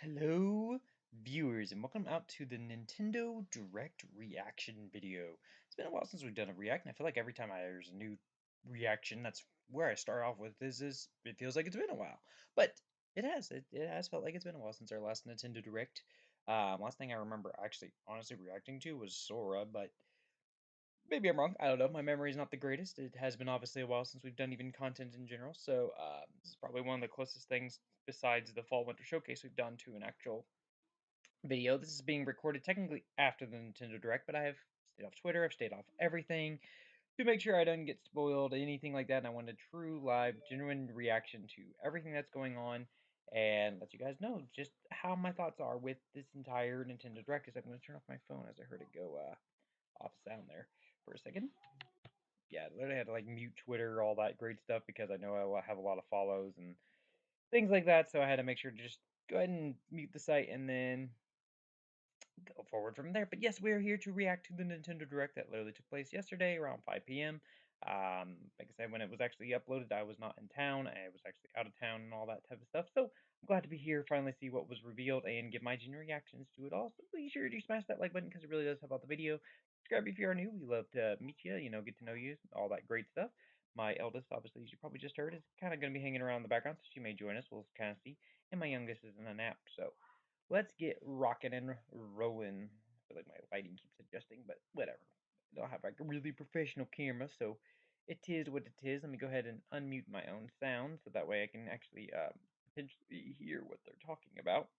Hello, viewers, and welcome out to the Nintendo Direct reaction video. It's been a while since we've done a react, and I feel like every time there's a new reaction, that's where I start off with is it feels like it's been a while. But it has felt like it's been a while since our last Nintendo Direct. Last thing I remember actually honestly reacting to was Sora, but maybe I'm wrong. I don't know. My memory is not the greatest. It has been obviously a while since we've done even content in general, so this is probably one of the closest things besides the Fall Winter Showcase we've done to an actual video. This is being recorded technically after the Nintendo Direct, but I have stayed off Twitter, I've stayed off everything to make sure I don't get spoiled, anything like that, and I want a true, live, genuine reaction to everything that's going on and let you guys know just how my thoughts are with this entire Nintendo Direct. Because I'm going to turn off my phone as I heard it go off sound there for a second. Yeah, I literally had to like mute Twitter, all that great stuff, because I know I have a lot of follows and things like that, so I had to make sure to just go ahead and mute the site and then go forward from there. But yes, we are here to react to the Nintendo Direct that literally took place yesterday around 5 p.m. Like I said, when it was actually uploaded, I was not in town. I was actually out of town and all that type of stuff. So I'm glad to be here, finally see what was revealed and give my genuine reactions to it all. So be sure to smash that like button because it really does help out the video. Subscribe if you are new. We love to meet you, get to know you, all that great stuff. My eldest, obviously, as you probably just heard, is kind of going to be hanging around in the background, so she may join us. We'll kind of see. And my youngest is in a nap, so let's get rocking and rolling. I feel like my lighting keeps adjusting, but whatever. I don't have like a really professional camera, so it is what it is. Let me go ahead and unmute my own sound so that way I can actually potentially hear what they're talking about.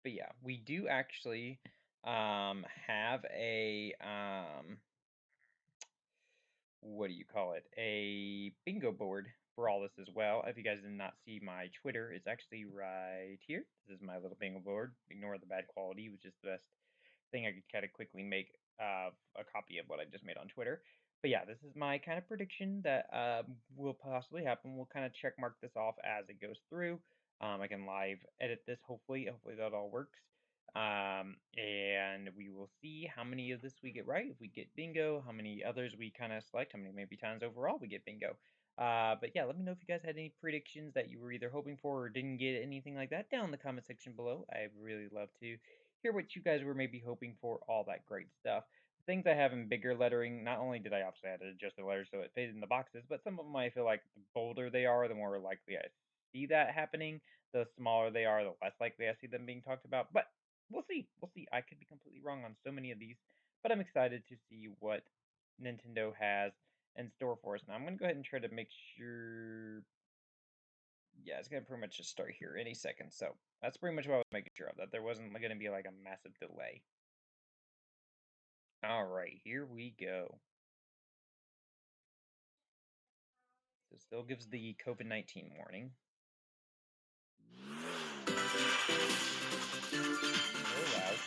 But yeah, we do actually have a what do you call it? A bingo board for all this as well. If you guys did not see my Twitter, it's actually right here. This is my little bingo board. Ignore the bad quality, which is the best thing I could kind of quickly make a copy of what I just made on Twitter. But yeah, this is my kind of prediction that will possibly happen. We'll kind of check mark this off as it goes through. I can live edit this hopefully. Hopefully that all works. And we will see how many of this we get right. If we get bingo, how many others we kind of select, how many maybe times overall we get bingo. But yeah, let me know if you guys had any predictions that you were either hoping for or didn't get, anything like that, down in the comment section below. I'd really love to hear what you guys were maybe hoping for, all that great stuff. The things I have in bigger lettering, not only did I obviously have to adjust the letters so it fits in the boxes, but some of them I feel like the bolder they are, the more likely I see that happening. The smaller they are, the less likely I see them being talked about. But we'll see. We'll see. I could be completely wrong on so many of these, but I'm excited to see what Nintendo has in store for us. Now I'm gonna go ahead and try to make sure. Yeah, it's gonna pretty much just start here any second. So that's pretty much what I was making sure of, that there wasn't gonna be like a massive delay. All right, here we go. So still gives the COVID-19 warning. Very loud.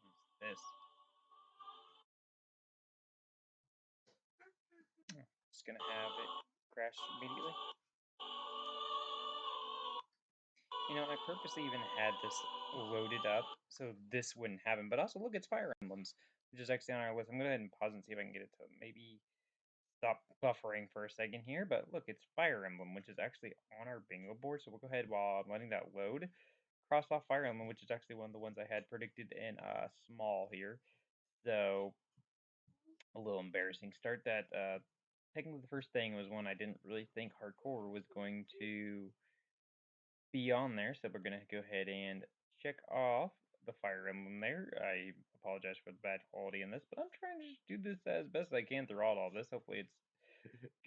What's this? Just gonna have it crash immediately. I purposely even had this loaded up so this wouldn't happen. But also, look, it's Fire Emblems, which is actually on our list. I'm going to go ahead and pause and see if I can get it to maybe stop buffering for a second here. But look, it's Fire Emblem, which is actually on our bingo board. So we'll go ahead while I'm letting that load. Cross off Fire Emblem, which is actually one of the ones I had predicted in small here. So a little embarrassing start. That technically the first thing was one I didn't really think hardcore was going to be on there. So we're gonna go ahead and check off the Fire Emblem there. I apologize for the bad quality in this, but I'm trying to just do this as best I can throughout all this. Hopefully it's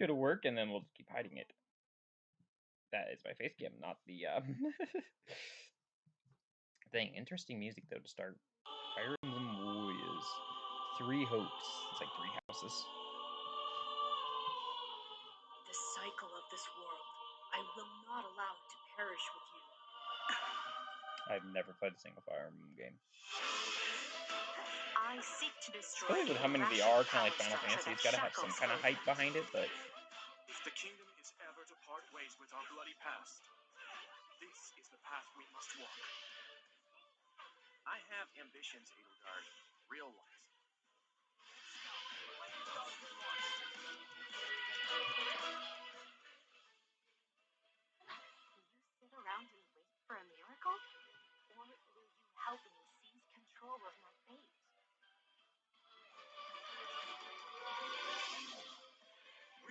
gonna work, and then we'll just keep hiding it. That is my face cam, not the thing. Interesting music though to start. Fire Emblem Warriors. Three hopes. It's like three houses. The cycle of this world. I will not allow it to perish with you. I've never played a single Fire Emblem game. I seek to I destroy feel like with how many they irrational are, kind of like power Final structure Fantasy, that it's got to have some shackles kind of hype Earth. behind it, but If the kingdom is ever to part ways with our bloody past, this is the path we must walk. I have ambitions, Edelgard. Real ones. Will you sit around and wait for a miracle? Or will you help me seize control of my fate?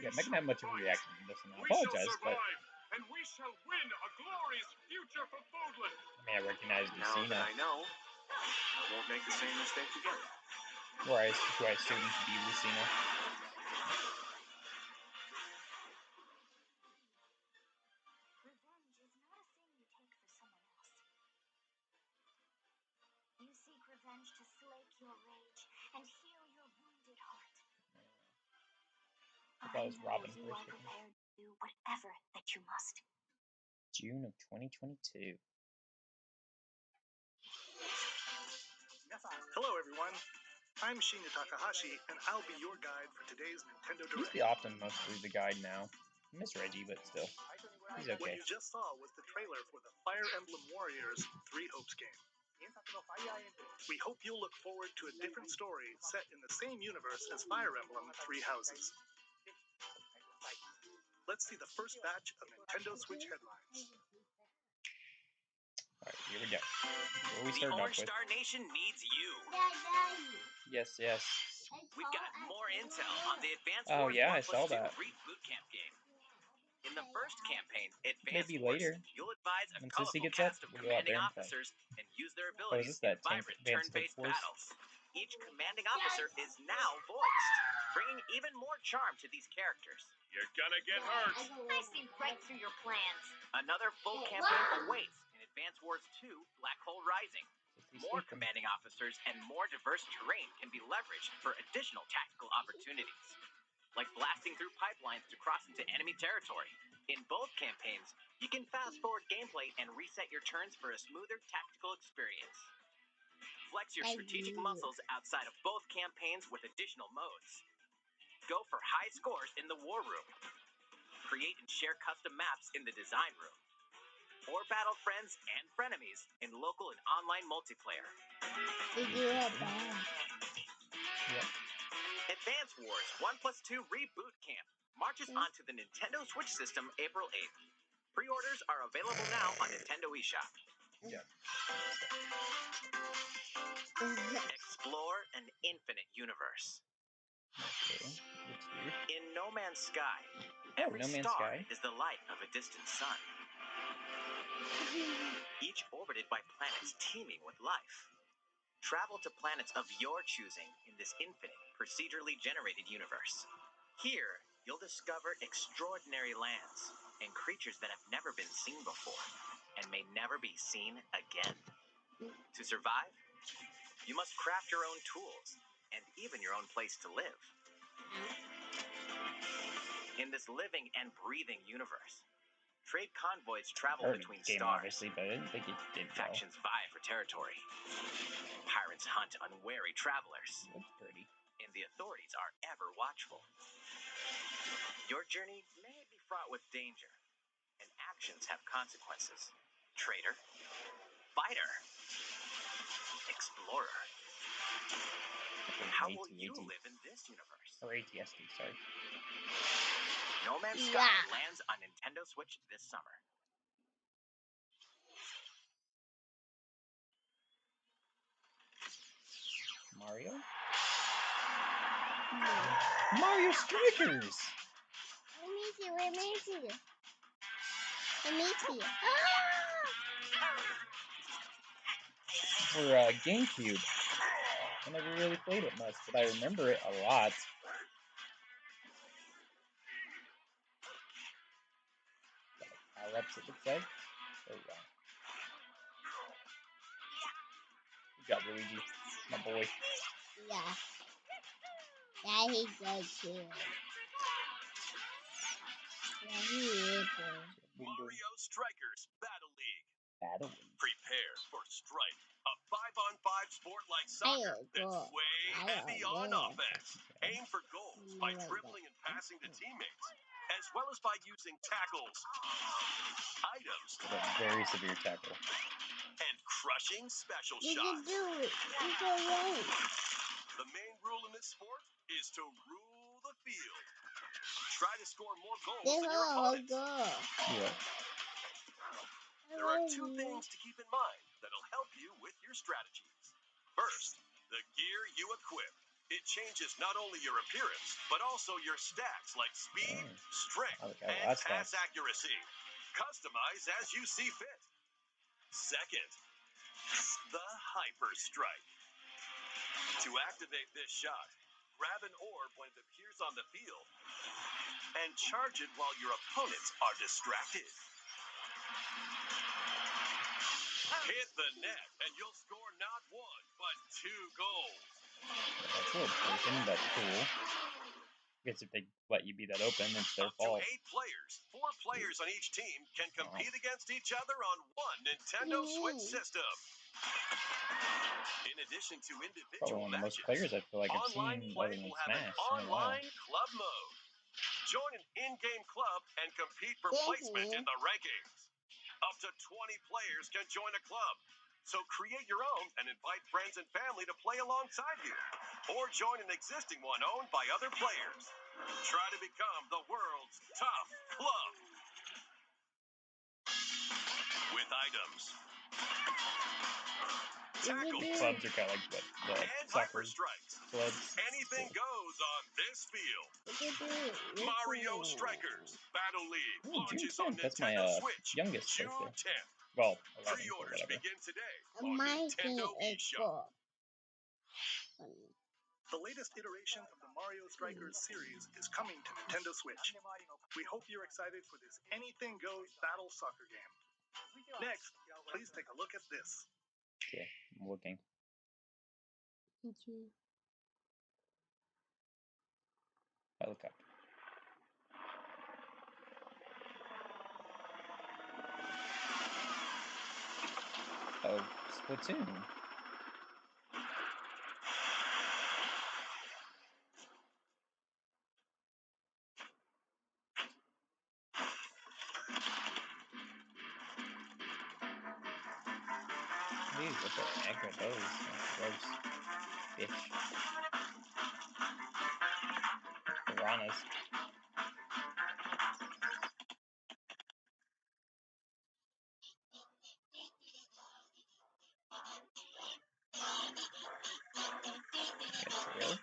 yeah, I'm not gonna have much of a reaction to this, and I We shall apologize, but survive, and we shall win a glorious future for Fodlan. I mean, I recognize Now that Lucina, I know, I won't make the same mistake again. who I assume to be Lucina. Revenge is not a sin you take for someone else. You seek revenge to slake your rage and heal your wounded heart. I thought it was Robin you for a are second. prepared to do whatever that you must. June of 2022. Hello everyone, I'm Shinya Takahashi, and I'll be your guide for today's Nintendo He's Direct. the Optimus through the guide now. I miss Reggie, but still, he's What okay. you just saw was the trailer for the Fire Emblem Warriors Three Hopes game. We hope you'll look forward to a different story set in the same universe as Fire Emblem Three Houses. Let's see the first batch of Nintendo Switch headlines. Alright, here we go. What we The started off Orange with. Star Nation needs you. Yes, yes. We've got more intel on the Advance Oh, Wars yeah, I 1 saw plus 2 that. Reboot Camp game. In the first campaign, Advance Maybe Wars, later, you'll advise a when Sissy colorful gets up, cast of we'll go out commanding there and play. officers and use their Oh, is abilities this that in tank vibrant Advanced Tank turn-based Force? battles. Each commanding officer is now voiced, bringing even more charm to these characters. You're gonna get hurt. I see right through your plans. Another full campaign awaits in Advance Wars 2 Black Hole Rising. Sissy's More sleeping. commanding officers and more diverse terrain can be leveraged for additional tactical opportunities, like blasting through pipelines to cross into enemy territory. In both campaigns, you can fast-forward gameplay and reset your turns for a smoother tactical experience. Flex your strategic muscles outside of both campaigns with additional modes. Go for high scores in the War Room. Create and share custom maps in the Design Room. Or battle friends and frenemies in local and online multiplayer. Advance Wars 1 plus 2 Reboot Camp marches onto the Nintendo Switch system April 8th. Pre-orders are available now on Nintendo eShop. Yeah. Explore an infinite universe. Okay. Looks weird. In No Man's Sky, Oh, every No Man's star Sky. is the light of a distant sun, each orbited by planets teeming with life. Travel to planets of your choosing in this infinite, procedurally generated universe. Here, you'll discover extraordinary lands and creatures that have never been seen before and may never be seen again. To survive, you must craft your own tools and even your own place to live. In this living and breathing universe, trade convoys travel Heard of between this game, stars. obviously, but I didn't think it did well. Factions vie for territory. Pirates hunt unwary travelers, Looks pretty. and the authorities are ever watchful. Your journey may be fraught with danger, and actions have consequences. Trader, fighter, explorer. How will you live in this universe? Or ATSD, sorry. No Man's Sky lands on Nintendo Switch this summer. Mario? Mario Strikers! For GameCube. I never really played it much, but I remember it a lot. Power-ups, it looks like. Oh, wow. Good job, Luigi. My boy. Yeah, he's good too. Yeah, he is good. Mario Strikers Battle League. Battle League. Prepare for strife. A 5-on-5 sport like soccer that's way heavy on offense. Aim for goals by dribbling and passing to teammates, as well as by using tackles, items, That's a very severe tackle. and crushing special You can shots. do it. You can win. The main rule in this sport is to rule the field. Try to score more goals This than your whole opponents. girl. Yeah. There are two things to keep in mind that'll help you with your strategies. First, the gear you equip. It changes not only your appearance, but also your stats like speed, strength, and pass accuracy. Customize as you see fit. Second, the Hyper Strike. To activate this shot, grab an orb when it appears on the field and charge it while your opponents are distracted. Hit the net and you'll score not one, but 2 goals. That's a little broken, but cool. I guess if they let you be that open, it's their Up to fault. 8 players, 4 players on each team can compete against each other on one Nintendo Switch system. In addition to Probably individual one of the most matches, players I feel like I've online seen play other than will have an Smash in a while. online club mode. Join an in-game club and compete for placement in the rankings. Up to 20 players can join a club. So create your own and invite friends and family to play alongside you. Or join an existing one owned by other players. Try to become the world's top club. With items, tackles, Clubs are kind of like what the and soccer hyper strikes. clubs. Anything Cool. goes on this field. Mario Strikers Battle League Ooh, June launches on 10th. That's my Nintendo Switch youngest June birthday. 10th. Well, 11th or Pre-orders whatever. begin today on My Nintendo thing is eShop. for. The latest iteration of the Mario Strikers series is coming to Nintendo Switch. We hope you're excited for this anything goes battle soccer game. Next, please take a look at this. Okay, I'm looking. Helicopter. Oh, Splatoon. These look like egg are those. Gross. Fish. Piranhas. Tail.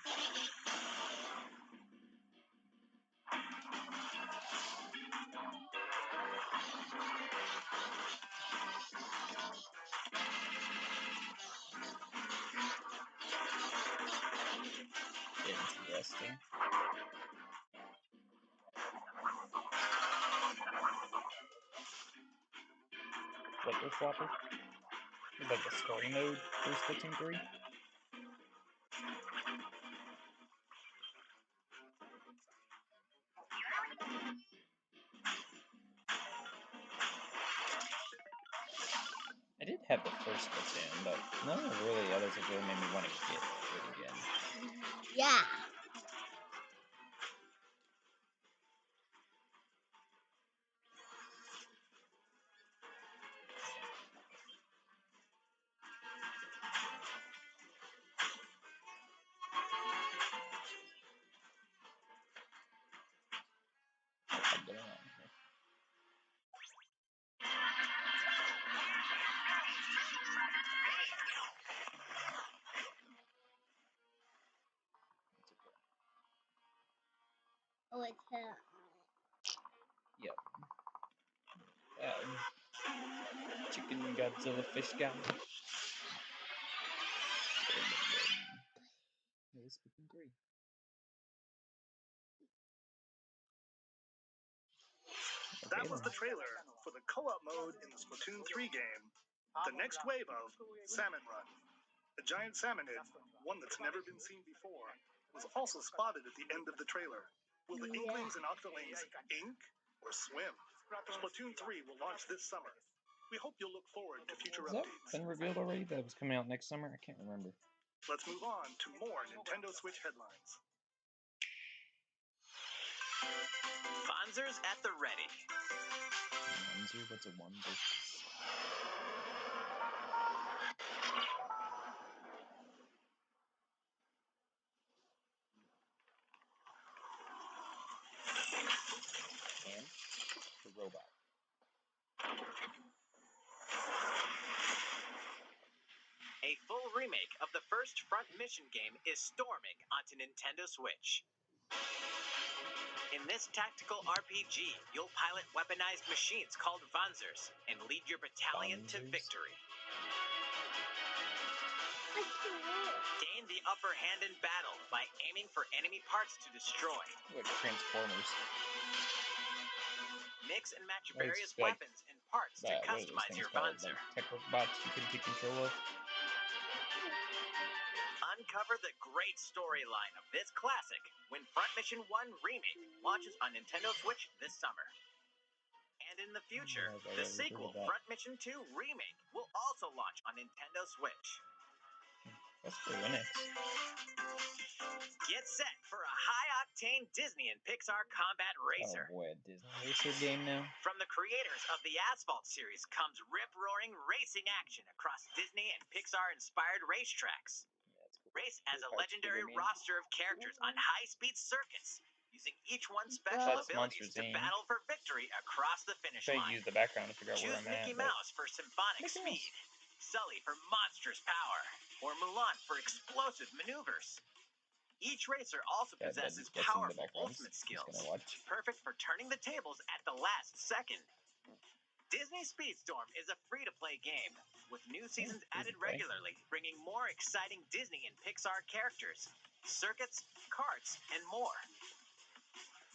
Interesting. Flipper Flopper. It's like the story mode for Splatoon 3. I did have the first Splatoon, but none of the really others have really made me want to get it again. Yeah. What's going on here? Oh, it's her. Yep. Chicken Godzilla fish guy. Here's Splatoon 3. That was the trailer for the co-op mode in the Splatoon 3 game, the next wave of Salmon Run. A giant salmonid, one that's never been seen before, was also spotted at the end of the trailer. Will the Inklings and Octolings ink or swim? Splatoon 3 will launch this summer. We hope you'll look forward to future Has that updates. been revealed already? That was coming out next summer? I can't remember. Let's move on to more Nintendo Switch headlines. Fonzers at the ready. Oneser? What's a oneser? And the robot. A full remake of the first Front Mission game is storming onto Nintendo Switch. In this tactical RPG, you'll pilot weaponized machines called Vanzers and lead your battalion to Vanzers? victory. Gain the upper hand in battle by aiming for enemy parts to destroy. Like Transformers. Mix and match Right, various like weapons and parts to What are those customize things your called? Vanzer. Like tech bots you can take control of? Uncover the great storyline of this classic when Front Mission 1 Remake launches on Nintendo Switch this summer. And in the future, Yeah, I've the already heard sequel, of that. Front Mission 2 Remake, will also launch on Nintendo Switch. That's for Linux. Get set for a high-octane Disney and Pixar combat racer. Oh boy, a Disney Racer game now? From the creators of the Asphalt series comes rip-roaring racing action across Disney and Pixar-inspired racetracks. Yeah, that's cool. Race as a Cool parts, legendary Spider-Man. roster of characters on high-speed circuits, using each one's special That's abilities Monsters, to Inc. battle for victory across the finish Try to line. use the background to figure out where Choose I'm Mickey at, but Mouse for symphonic Mickey speed, Mouse. Sully for monstrous power, or Mulan for explosive maneuvers. Each racer also yeah, possesses that's some of the powerful backgrounds. ultimate I'm just skills, gonna watch. perfect for turning the tables at the last second. Disney Speedstorm is a free-to-play game, with new seasons added free-to-play. regularly, bringing more exciting Disney and Pixar characters, circuits, karts, and more.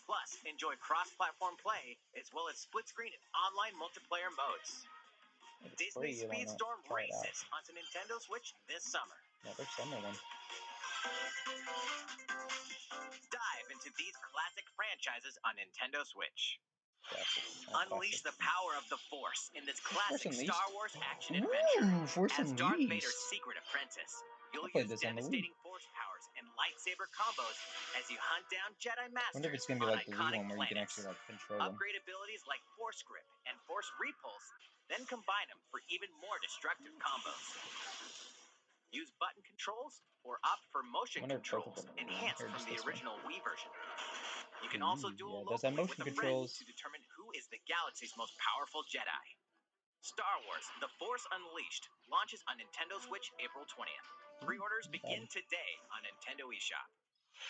Plus, enjoy cross-platform play, as well as split-screen and online multiplayer modes. If it's Disney free, why not Speedstorm try it out? races onto Nintendo Switch this summer. Another summer one. Dive into these classic franchises on Nintendo Switch. Classic. All Unleash classic. the power of the Force in this classic Unleashed? Star Wars action-adventure. Ooh, Force As Darth Vader's Unleashed. secret apprentice, you'll I played use this on the Wii. devastating Force powers and lightsaber combos as you hunt down Jedi I Masters wonder if it's gonna be on like the Wii iconic one where you can planets. actually like control them. Upgrade abilities like Force Grip and Force Repulse, then combine them for even more destructive combos. Use button controls or opt for motion Wonder if both of controls, them are the one, enhanced or from just the this one. original Wii version. You can also Ooh, duel yeah, does that locally motion with a friend controls? to determine who is the galaxy's most powerful Jedi. Star Wars: The Force Unleashed launches on Nintendo Switch April 20th. Pre-orders begin today on Nintendo eShop.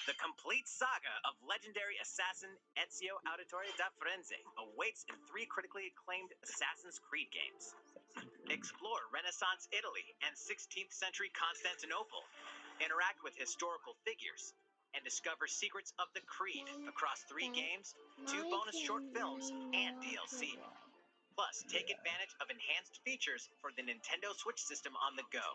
The complete saga of legendary assassin Ezio Auditore da Firenze awaits in 3 critically acclaimed Assassin's Creed games. Explore Renaissance Italy and 16th century Constantinople. Interact with historical figures and discover secrets of the Creed across 3 games, 2 bonus short films, and DLC. Plus, take advantage of enhanced features for the Nintendo Switch system on the go,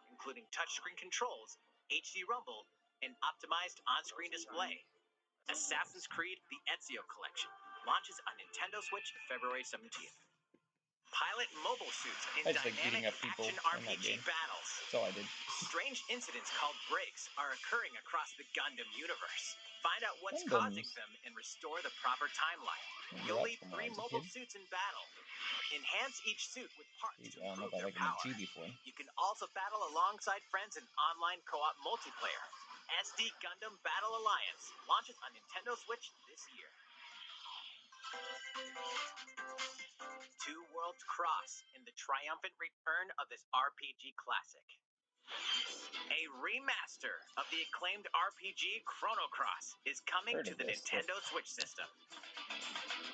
including touchscreen controls, HD Rumble, and optimized on-screen display. Assassin's Creed: The Ezio Collection launches on Nintendo Switch February 17th. Pilot mobile suits in I just like beating dynamic up people action in that RPG game. battles. That's all I did. Strange incidents called breaks are occurring across the Gundam universe. Find out what's Gundams. causing them and restore the proper timeline. Remember You'll that lead from when I 3 was a mobile kid? suits in battle. Enhance each suit with parts Jeez, to I don't know improve if I their like them in power. G before. You can also battle alongside friends in online co-op multiplayer. SD Gundam Battle Alliance launches on Nintendo Switch this year. Two Worlds Cross in the triumphant return of this RPG classic. A remaster of the acclaimed RPG Chrono Cross is coming Heard to of the this, Nintendo Switch system.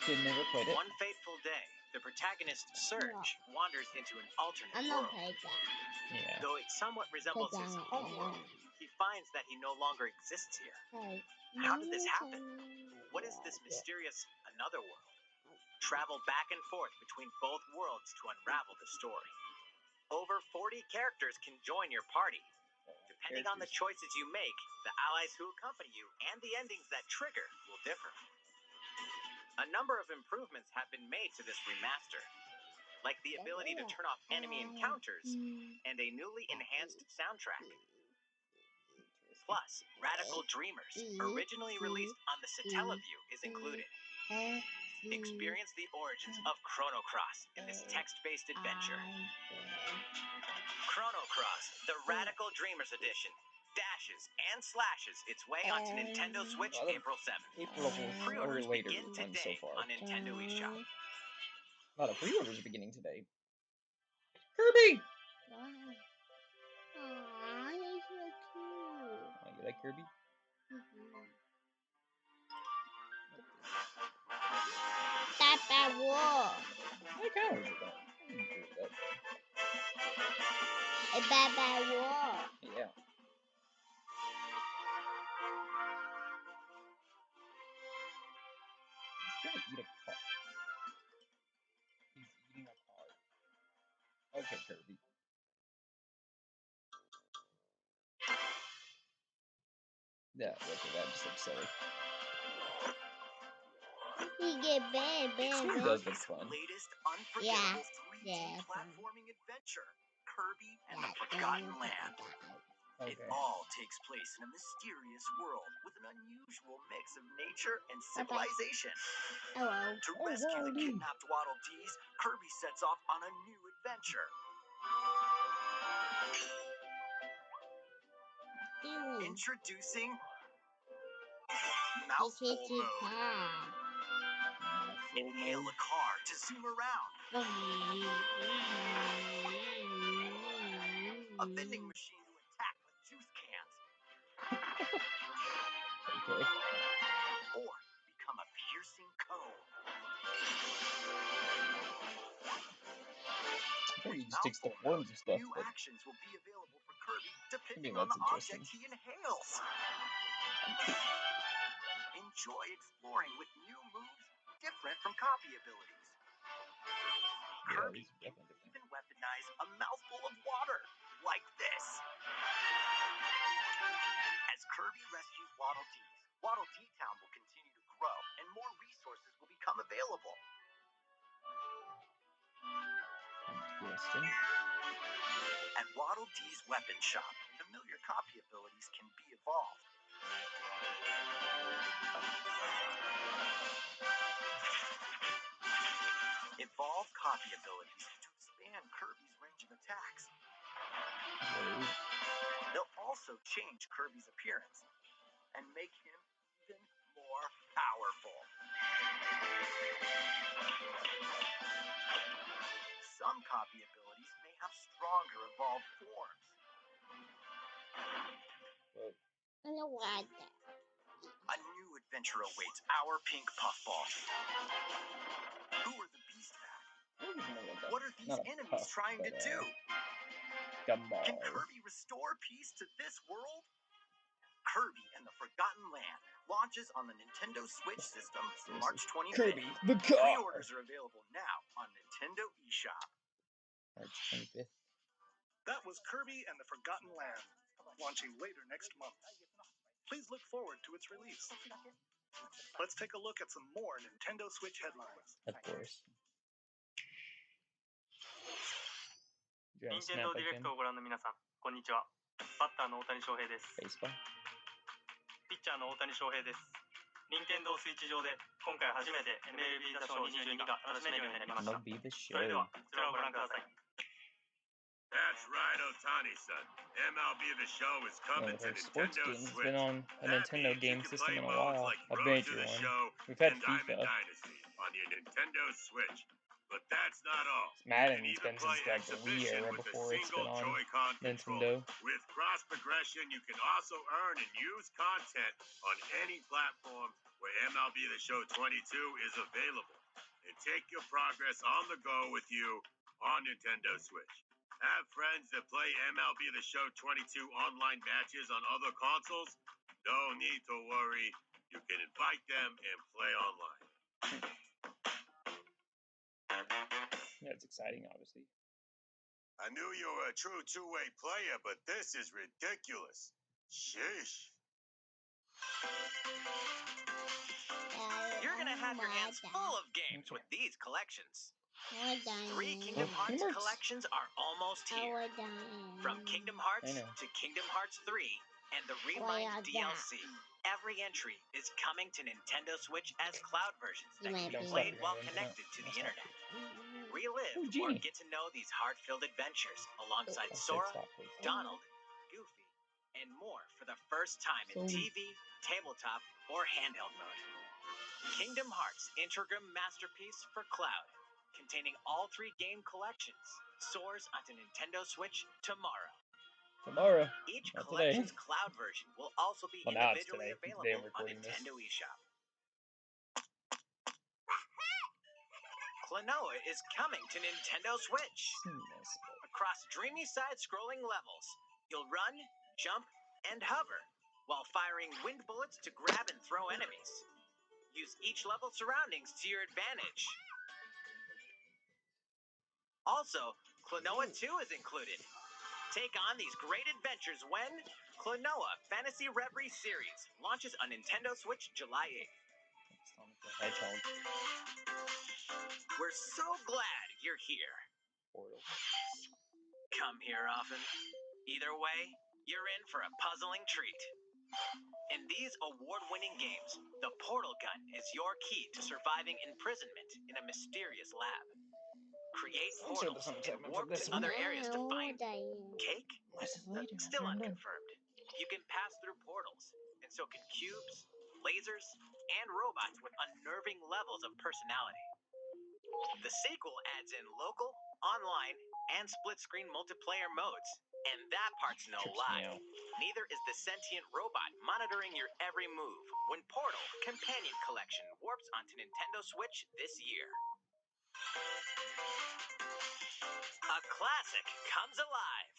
Kid never played it. One fateful day, the protagonist Surge wanders into an alternate I'm not world. playing that. Yeah. Though it somewhat resembles his homeworld, he finds that he no longer exists here. Hey, How did this happen? What is this mysterious another world? Travel back and forth between both worlds to unravel the story. Over 40 characters can join your party. Depending on the choices you make, the allies who accompany you and the endings that trigger will differ. A number of improvements have been made to this remaster. like the ability to turn off enemy encounters and a newly enhanced soundtrack. Plus, Radical Dreamers, originally released on the Satellaview, is included. Experience the origins of Chrono Cross in this text-based adventure. Chrono Cross, the Radical Dreamers Edition, dashes and slashes its way onto Nintendo Switch April 7th. April or Pre-orders later begin ones so today far. on Nintendo eShop. A lot of pre-orders are beginning today. Kirby! Aw, he's so cute. Oh, you like Kirby? Papa Wolf. I kind of wish it that. I can agree with that. A Papa Wolf. Yeah. He's gonna eat a car. He's eating a car. Okay, Kirby. Yeah, okay, that just looks silly. He get bad, This bad, game bad. does look fun. Latest unforgettable 3D Yeah. platforming adventure, Kirby and the Yeah, Forgotten Land. It Okay. all takes place in a mysterious world with an unusual mix of nature and civilization. Hello. To rescue the kidnapped Waddle Dees, Kirby sets off on a new adventure. Introducing Mouthful Mode. Inhale a car to zoom around. A vending machine to attack with juice cans. Okay. Or become a piercing cone. Kirby just takes the forms of stuff, New but actions will be available for Kirby depending that's on the interesting. object he inhales. Enjoy exploring with new moves different from copy abilities. Kirby can even weaponize a mouthful of water, like this. As Kirby rescues Waddle Dees, Waddle Dee Town will continue to grow and more resources will become available. Interesting. At Waddle Dee's weapon shop, familiar copy abilities can be evolved. Evolve copy abilities to expand Kirby's range of attacks. They'll also change Kirby's appearance and make him even more powerful. Some copy abilities may have stronger evolved forms. I don't want that. A new adventure awaits our pink puffball. Who are the Beast Pack? What are these enemies trying to do? Gumball. Can Kirby restore peace to this world? Kirby and the Forgotten Land launches on the Nintendo Switch system March 25th. Kirby the car. Pre-orders are available now on Nintendo eShop. March 25th. That was Kirby and the Forgotten Land, launching later next month. Please look forward to its release. Let's take a look at some more Nintendo Switch headlines. Of course. 任天堂ディレクトをご覧の皆さん、こんにちは。バッターの大谷翔平です。Baseball. ピッチャーの大谷翔平です。任天堂スイッチ上で今回初めて MLB 打賞22が楽しめるようになりました。それではこちらをご覧ください。That's right, Otani-san. MLB The Show is coming to Sports Nintendo games Switch. been on a Nintendo game system in a while. A Road major to the one. Show We've had and Diamond FIFA. Dynasty on your Nintendo Switch. But that's not all. Madden's You can been even since play like the Wii Exhibition era with a before it's been single on Joy-Con Nintendo. controller. With cross progression, you can also earn and use content on any platform where MLB The Show 22 is available. And take your progress on the go with you on Nintendo Switch. Have friends that play MLB The Show 22 online matches on other consoles? No need to worry. You can invite them and play online. Yeah, it's exciting, obviously. I knew you were a true two-way player, but this is ridiculous. Sheesh. You're gonna have your hands full of games with these collections. 3 Kingdom Hearts collections are almost here. From Kingdom Hearts to Kingdom Hearts 3 and the Remind DLC. Every entry is coming to Nintendo Switch as cloud versions that can be played while connected to the internet. Relive or get to know these heart-filled adventures alongside Sora, Donald, Goofy, and more for the first time in TV, tabletop, or handheld mode. Kingdom Hearts Intergram Masterpiece for Cloud, containing all 3 game collections, soars onto Nintendo Switch tomorrow. Each collection's cloud version will also be individually available on Nintendo eShop. Klonoa is coming to Nintendo Switch. Across dreamy side-scrolling levels, you'll run, jump, and hover while firing wind bullets to grab and throw enemies. Use each level's surroundings to your advantage. Also, Klonoa 2 is included. Take on these great adventures when Klonoa Fantasy Reverie Series launches on Nintendo Switch July 8th. We're so glad you're here. Come here often. Either way, you're in for a puzzling treat. In these award-winning games, the portal gun is your key to surviving imprisonment in a mysterious lab. Create portals and warp to other areas to find cake? Still unconfirmed. You can pass through portals, and so can cubes, lasers, and robots with unnerving levels of personality. The sequel adds in local, online, and split-screen multiplayer modes. And that part's no lie. Neither is the sentient robot monitoring your every move when Portal Companion Collection warps onto Nintendo Switch this year. A classic comes alive.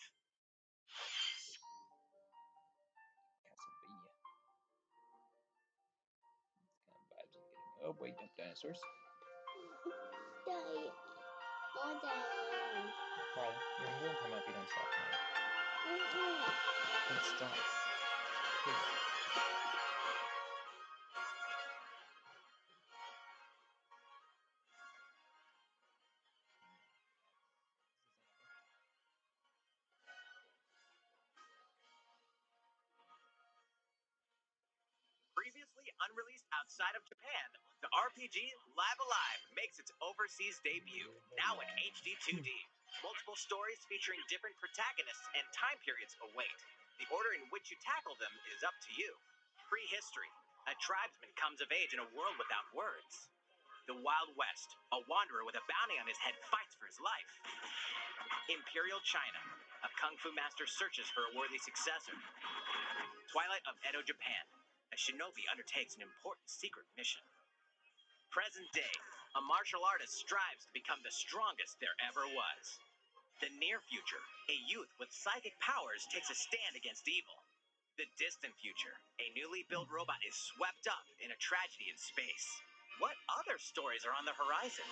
Oh wait, no dinosaurs. Carly, Carly, you're going to come up. You don't stop now. Don't stop. Please. Previously unreleased outside of Japan, the RPG Live Alive makes its overseas debut, now in HD 2D. Multiple stories featuring different protagonists and time periods await. The order in which you tackle them is up to you. Prehistory. A tribesman comes of age in a world without words. The Wild West. A wanderer with a bounty on his head fights for his life. Imperial China. A kung fu master searches for a worthy successor. Twilight of Edo, Japan. A shinobi undertakes an important secret mission. Present day, a martial artist strives to become the strongest there ever was. The near future, a youth with psychic powers takes a stand against evil. The distant future, a newly built robot is swept up in a tragedy in space. What other stories are on the horizon?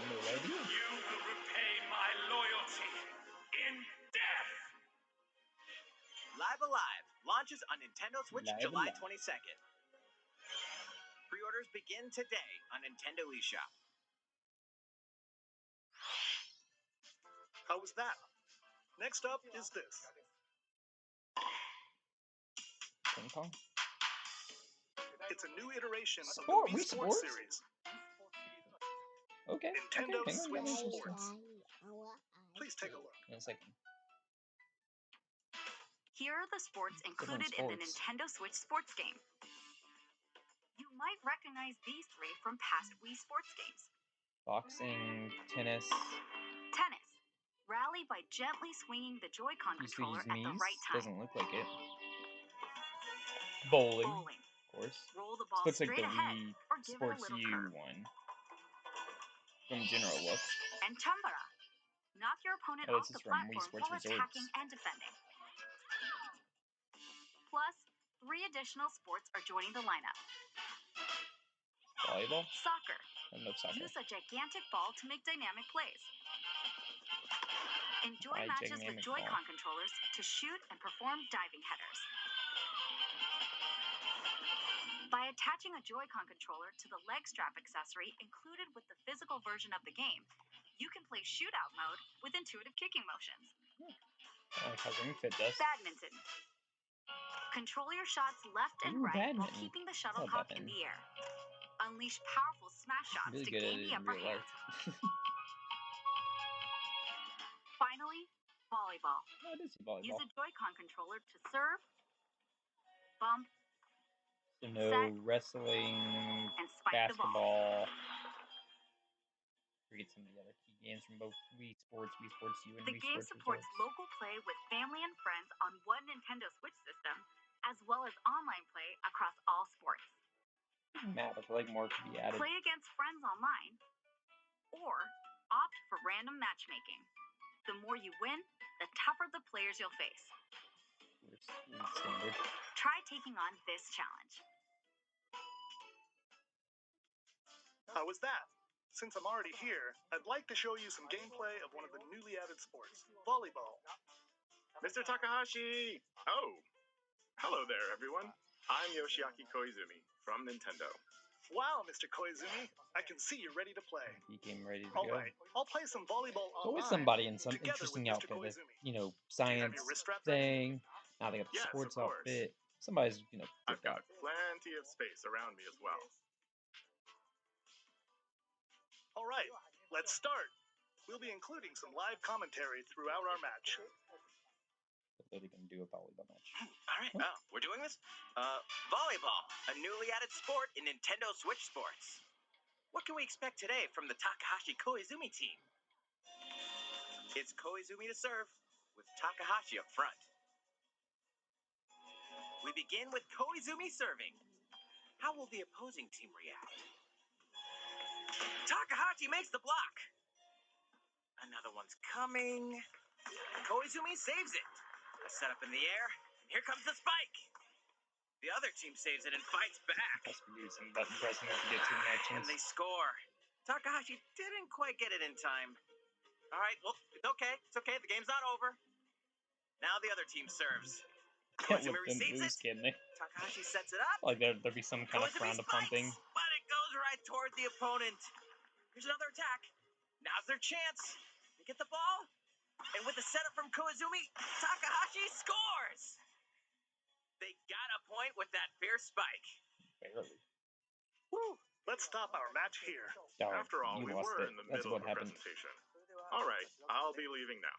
You will repay my loyalty in death. Live Alive launches on Nintendo Switch July 22nd. Pre-orders begin today on Nintendo eShop. How was that? Next up is this. Ping pong? It's a new iteration of the Sport? Wii Wii Sports Sports? series. Okay. Nintendo Okay, Switch penguin, Sports. Please take a look. In a second. Here are the sports included in the Nintendo Switch sports game. You might recognize these 3 from past Wii sports games. Boxing, tennis. Tennis. Rally by gently swinging the Joy-Con controller at the right time. Doesn't look like it. Bowling. Of course. Roll the ball This looks like straight the ahead Wii or give it a Sports little U curve. one. From general look. And Chambara. Knock your opponent Oh, off this is the from Wii platform Sports while Resorts. attacking and defending. Plus, 3 additional sports are joining the lineup. Volleyball? Soccer. I love soccer. Use a gigantic ball to make dynamic plays. Enjoy matches with Joy-Con controllers to shoot and perform diving headers. By attaching a Joy-Con controller to the leg strap accessory included with the physical version of the game, You can play shootout mode with intuitive kicking motions. I like how Ring Fit does. Badminton. Control your shots left and right while keeping the shuttlecock in the air. Unleash powerful smash shots Really to good at gain it the in upper real hand. life. Finally, volleyball. Oh, it is volleyball. Use a Joy-Con controller to serve, bump, So no set, wrestling, and spike the ball. basketball. Forget some of the other key games from both Wii Sports U, and The Wii game Sports supports Results. local play with family and friends on one Nintendo Switch system, as well as online play across all sports. Map, I feel like more could be added. Play against friends online, or opt for random matchmaking. The more you win, the tougher the players you'll face. Standard. Try taking on this challenge. How was that? Since I'm already here, I'd like to show you some gameplay of one of the newly added sports, volleyball. Mr. Takahashi! Oh, hello there, everyone. I'm Yoshiaki Koizumi from Nintendo. Wow, Mr. Koizumi, I can see you're ready to play. He came ready to All go. right, I'll play some volleyball online. Always somebody in some together interesting with Mr. outfit. Koizumi. You know, Do you have science your wrist strap ready? thing. Now they got the Yes, sports of course. outfit. Somebody's, you know, I've got out. plenty of space around me as well. All right, let's start. We'll be including some live commentary throughout our match. They're going to do a volleyball match. All right, we're doing this? Volleyball, a newly added sport in Nintendo Switch Sports. What can we expect today from the Takahashi Koizumi team? It's Koizumi to serve, with Takahashi up front. We begin with Koizumi serving. How will the opposing team react? Takahashi makes the block. Another one's coming. Koizumi saves it. A setup in the air, and here comes the spike. The other team saves it and fights back. Must be using button pressing to get two matches. And they score. Takahashi didn't quite get it in time. All right, well, it's okay. It's okay. The game's not over. Now the other team serves. Koizumi receives it. Takahashi sets it up. Like there'd be some kind of frowned upon thing. But it goes right toward the opponent. Here's another attack. Now's their chance. They get the ball. And with the setup from Koizumi, Takahashi scores! They got a point with that fierce spike. Barely. Woo! Let's stop our match here. After all, we were in the middle of a presentation. All right, I'll be leaving now.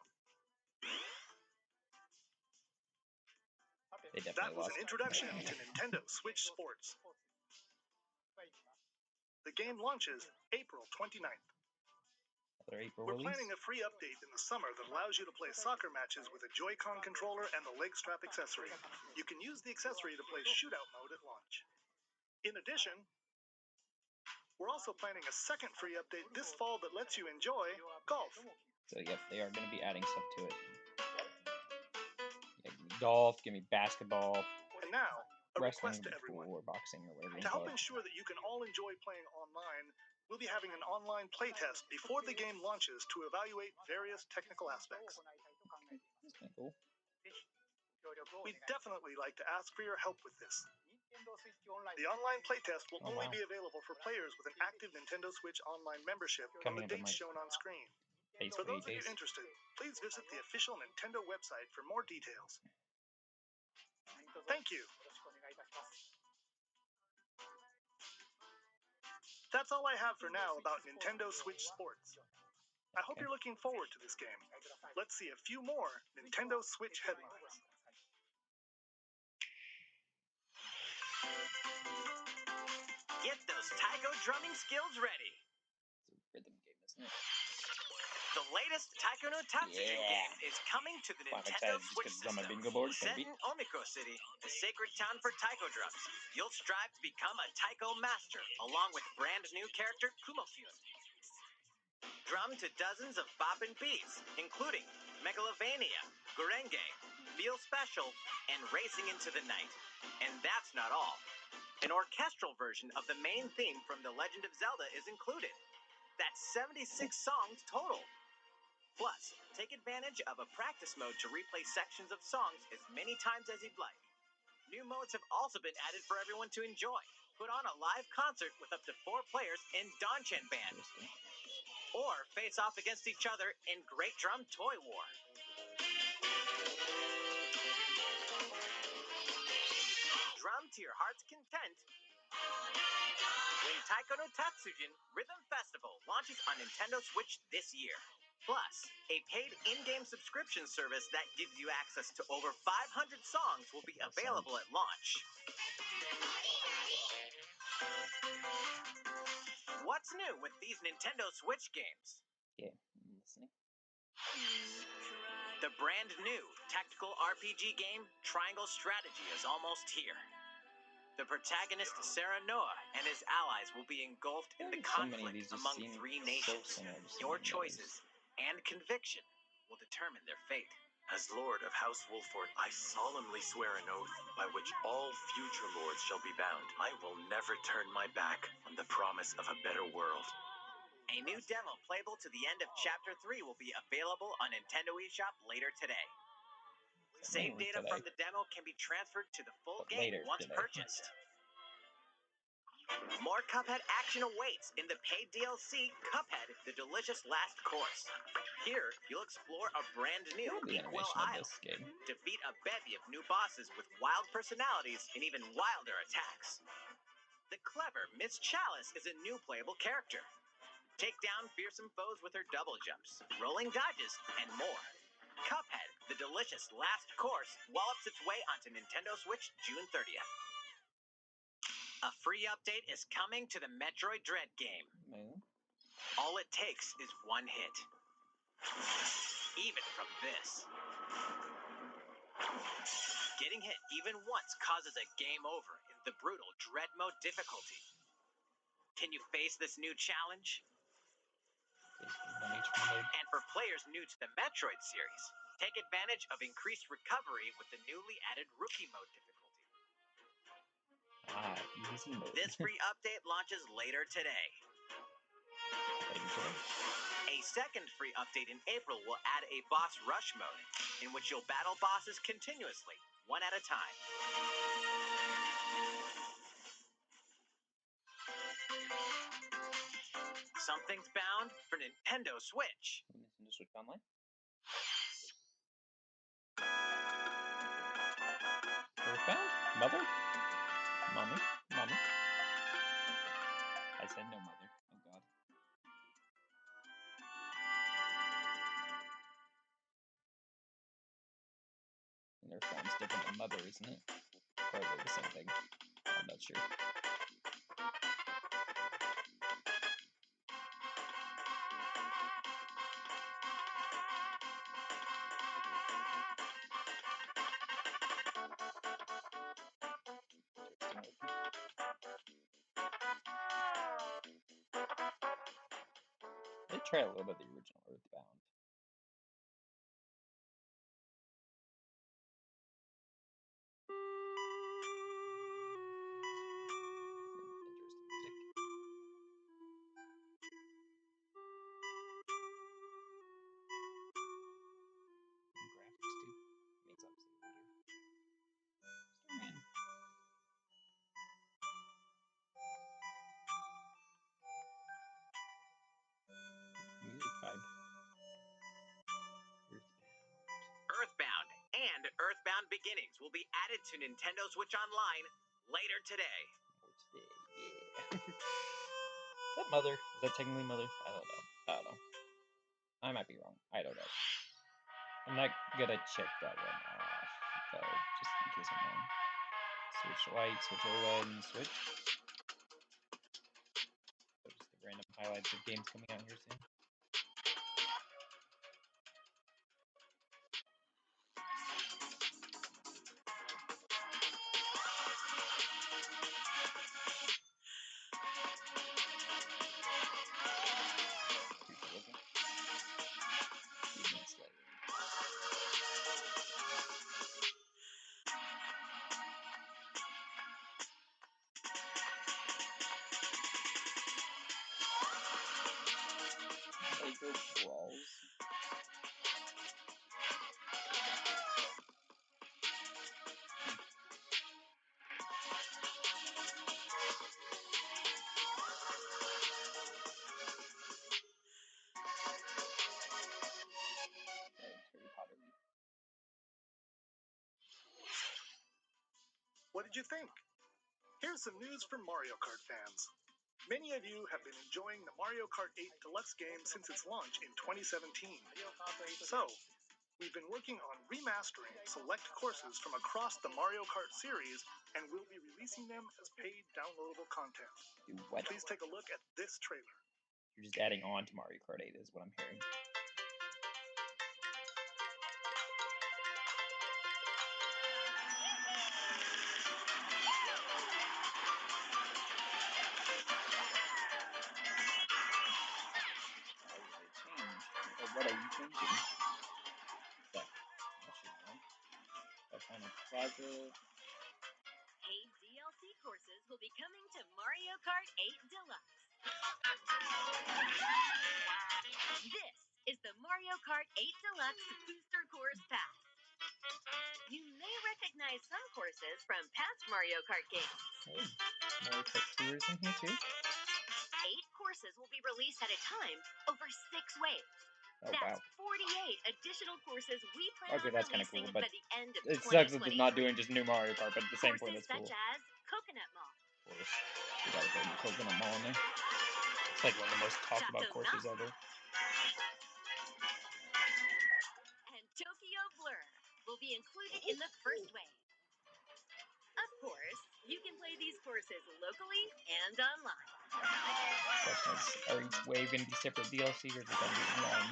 That was an introduction to Nintendo Switch Sports. The game launches April 29th. We're planning a free update in the summer that allows you to play soccer matches with a Joy-Con controller and the leg strap accessory. You can use the accessory to play shootout mode at launch. In addition, we're also planning a second free update this fall that lets you enjoy golf. So yep, they are going to be adding stuff to it. Yeah, give me golf, give me basketball. And now, a request to everyone. Or boxing or whatever. To help ensure that you can all enjoy playing online, we'll be having an online playtest before the game launches to evaluate various technical aspects. That's kind of cool. We'd definitely like to ask for your help with this. The online playtest will only be available for players with an active Nintendo Switch Online membership on the dates shown on screen. For those of you interested, please visit the official Nintendo website for more details. Thank you. That's all I have for now about Nintendo Switch Sports. I hope you're looking forward to this game. Let's see a few more Nintendo Switch headlines. Get those taiko drumming skills ready. It's a rhythm game, isn't it? The latest Taiko no Tatsujin game is coming to the Nintendo Switch system. Set in Omiko City, the sacred town for taiko drums, you'll strive to become a taiko master, along with brand new character Kumo-kyun. Drum to dozens of boppin' beats, including Megalovania, Gurenge, Feel Special, and Racing into the Night. And that's not all. An orchestral version of the main theme from The Legend of Zelda is included. That's 76 songs total. Plus, take advantage of a practice mode to replay sections of songs as many times as you'd like. New modes have also been added for everyone to enjoy. Put on a live concert with up to 4 players in Danchan Band. or face off against each other in Great Drum Toy War. Drum to your heart's content when Taiko no Tatsujin Rhythm Festival launches on Nintendo Switch this year. Plus, a paid in-game subscription service that gives you access to over 500 songs will be available at launch. What's new with these Nintendo Switch games? Yeah, I'm listening. The brand new tactical RPG game Triangle Strategy is almost here. The protagonist Serenoa and his allies will be engulfed in the conflict among three nations. Your choices and conviction will determine their fate. As Lord of House Wolford, I solemnly swear an oath by which all future lords shall be bound. I will never turn my back on the promise of a better world. A new demo playable to the end of Chapter 3 will be available on Nintendo eShop later today. Save data from the demo can be transferred to the full game once purchased. More Cuphead action awaits in the paid DLC, Cuphead, The Delicious Last Course. Here, you'll explore a brand new Inkwell Isle, defeat a bevy of new bosses with wild personalities and even wilder attacks. The clever Miss Chalice is a new playable character. Take down fearsome foes with her double jumps, rolling dodges, and more. Cuphead, The Delicious Last Course wallops its way onto Nintendo Switch June 30th. A free update is coming to the Metroid Dread game. All it takes is one hit. Even from this. Getting hit even once causes a game over in the brutal Dread Mode difficulty. Can you face this new challenge? And for players new to the Metroid series, take advantage of increased recovery with the newly added Rookie Mode difficulty. Easy mode. This free update launches later today. A second free update in April will add a boss rush mode, in which you'll battle bosses continuously, one at a time. Something's bound for Nintendo Switch. Nintendo Switch Online? Earthbound? Mother? Mommy? Mommy? I said no mother. Oh god. And Earthbound's different than Mother, isn't it? Or are they the same thing? I'm not sure. They try a little bit of the original Earthbound. Earthbound and Earthbound Beginnings will be added to Nintendo Switch Online later today. Yeah. Is that Mother? Is that technically Mother? I don't know. I might be wrong. I don't know. I'm not gonna check that one off, though, just in case I'm wrong. Switch Lite, Switch OLED, and Switch. So just the random highlights of games coming out here soon. Lego Brawls. did you think? Here's some news from Mario Kart fans. Many of you have been enjoying the Mario Kart 8 Deluxe game since its launch in 2017. So, we've been working on remastering select courses from across the Mario Kart series, and we'll be releasing them as paid downloadable content. What? Please take a look at this trailer. You're just adding on to Mario Kart 8 is what I'm hearing. What are you changing? That Final Plaza. Paid DLC courses will be coming to Mario Kart 8 Deluxe. This is the Mario Kart 8 Deluxe Booster Course Pass. You may recognize some courses from past Mario Kart games. Oh, Mario Kart Tour is in here too? 8 courses will be released at a time over 6 waves. Oh, that's wow. 48 additional courses we plan on that's kind of releasing cool, but by the end of it sucks that they're not doing just new Mario Kart, but at the same point, courses that's cool. such as Coconut Mall. Of course. We gotta put the Coconut Mall in there. It's like one of the most talked about courses ever. And Tokyo Blur will be included in the first wave. Of course, you can play these courses locally and online. Are each wave going to be separate DLC or is it going to be one?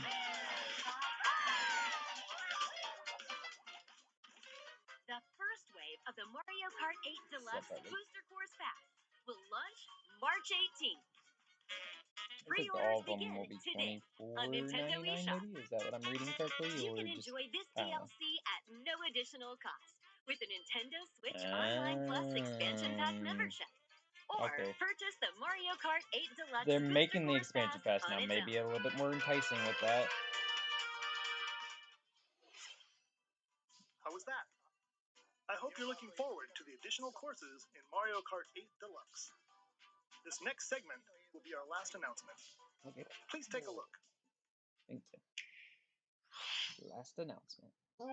The first wave of the Mario Kart 8 Deluxe Booster Course Pass will launch March 18th. All of them will be $24.99 maybe? Is that what I'm reading correctly? You or can just, enjoy this DLC at no additional cost with a Nintendo Switch Online Plus Expansion Pack membership. Or purchase the Mario Kart 8 Deluxe They're Booster making the Course expansion pass now, maybe a little bit more enticing with that. How was that? I hope you're looking forward to the additional courses in Mario Kart 8 Deluxe. This next segment will be our last announcement. Okay. Please take a look. Thank you. Last announcement. I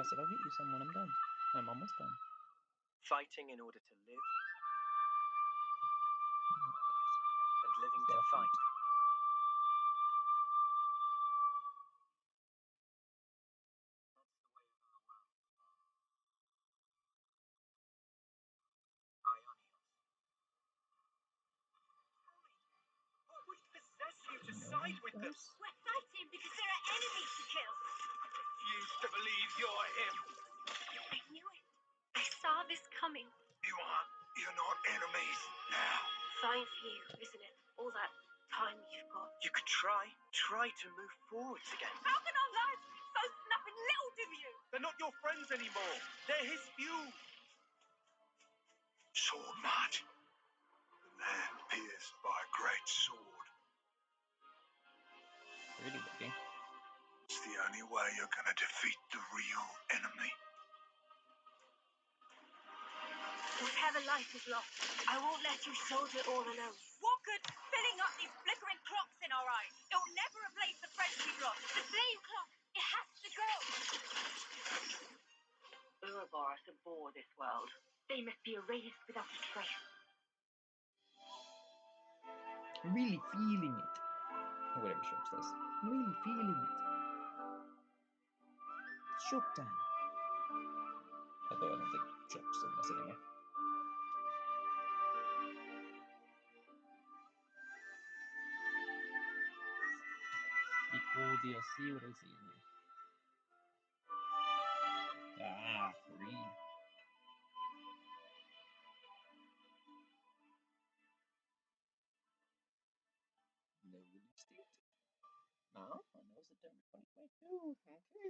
said I'll get you some when I'm done. I'm almost done. Fighting in order to live, and living to fight. What would possess you to side with them? We're fighting because there are enemies to kill. Refuse to believe you're him. I knew it. I saw this coming. You're not enemies now. Fine for you, isn't it? All that time you've got. You could try to move forwards again. How can our lives be so snapping little to you? They're not your friends anymore. They're his few. Sword Mart. The land pierced by a great sword. Really looking. It's the only way you're gonna defeat the real enemy. Whatever life is lost, I won't let you soldier it all alone. What good filling up these flickering clocks in our eyes? It'll never replace the friends we've lost. The flame clock, it has to go. Ouroboros abhor this world. They must be erased without a trace. I'm really feeling it. Whatever Shook says. I'm really feeling it. It's Shook time. Although I don't think Shook's in this anyway. Equal DLC, what is he in there? Ah, free. No release date. No, I know September 2022. Okay.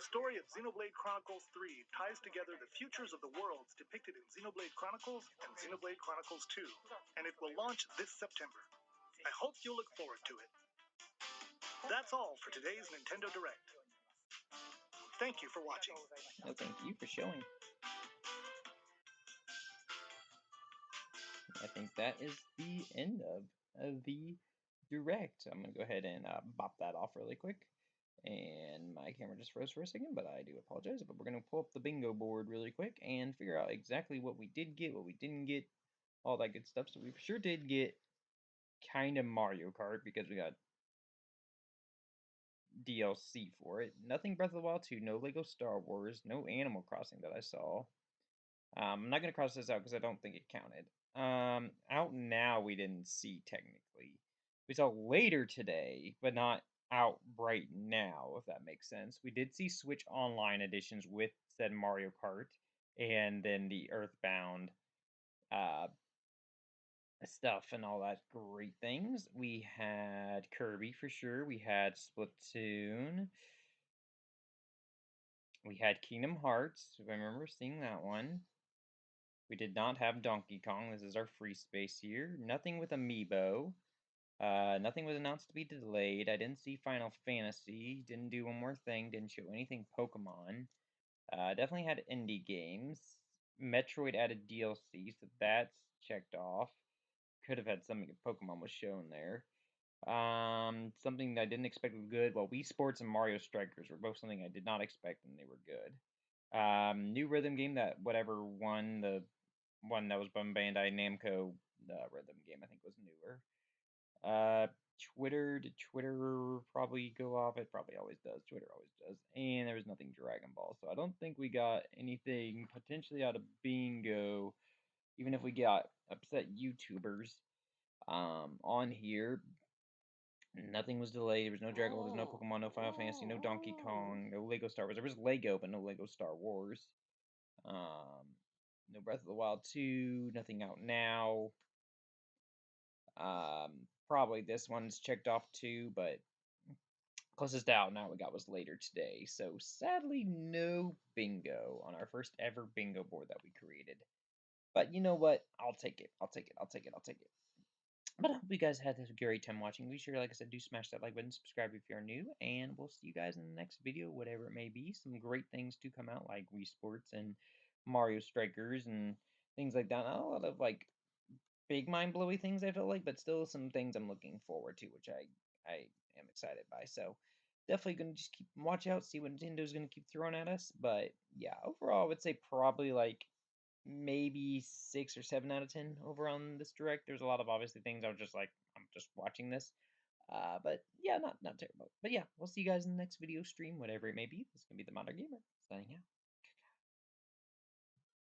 The story of Xenoblade Chronicles 3 ties together the futures of the worlds depicted in Xenoblade Chronicles and Xenoblade Chronicles 2, and it will launch this September. I hope you'll look forward to it. That's all for today's Nintendo Direct. Thank you for watching. No, thank you for showing. I think that is the end of the Direct. I'm going to go ahead and bop that off really quick. And my camera just froze for a second, but I do apologize. But we're going to pull up the bingo board really quick and figure out exactly what we did get, what we didn't get, all that good stuff. So we sure did get kind of Mario Kart because we got DLC for it. Nothing Breath of the Wild 2, no Lego Star Wars, no Animal Crossing that I saw. I'm not going to cross this out because I don't think it counted. Out now we didn't see technically. We saw later today, but not out right now, if that makes sense. We did see Switch Online editions with said Mario Kart and then the Earthbound stuff and all that great things. We had Kirby for sure. We had Splatoon. We had Kingdom Hearts. I remember seeing that one. We did not have Donkey Kong. This is our free space here. Nothing with Amiibo. Nothing was announced to be delayed. I didn't see Final Fantasy. Didn't do one more thing. Didn't show anything Pokemon. Definitely had indie games. Metroid added DLC, so that's checked off. Could have had something if Pokemon was shown there. Something that I didn't expect was good. Well, Wii Sports and Mario Strikers were both something I did not expect, and they were good. New rhythm game that whatever won, the one that was from Bandai Namco, the rhythm game I think was newer. Did Twitter probably go off? It probably always does. Twitter always does. And there was nothing Dragon Ball, so I don't think we got anything potentially out of Bingo, even if we got upset YouTubers on here. Nothing was delayed. There was no Dragon Ball, there's no Pokemon, no Final Fantasy, no Donkey Kong, no Lego Star Wars. There was Lego, but no Lego Star Wars. No Breath of the Wild 2, nothing out now. Probably this one's checked off too, but closest out now we got was later today. So sadly, no bingo on our first ever bingo board that we created. But you know what? I'll take it. I'll take it. I'll take it. I'll take it. But I hope you guys had a great time watching. Be sure, like I said, do smash that like button, subscribe if you're new, and we'll see you guys in the next video, whatever it may be. Some great things to come out, like Wii Sports and Mario Strikers and things like that. Not a lot of like big mind-blowing things, I feel like, but still some things I'm looking forward to, which I am excited by. So definitely gonna just keep watch out, see what Nintendo's gonna keep throwing at us. But yeah, overall, I would say probably like maybe 6 or 7 out of 10 over on this direct. There's a lot of obviously things I was just like, I'm just watching this. But yeah, not terrible. But yeah, we'll see you guys in the next video stream, whatever it may be. This is gonna be the Modern Gamer signing out.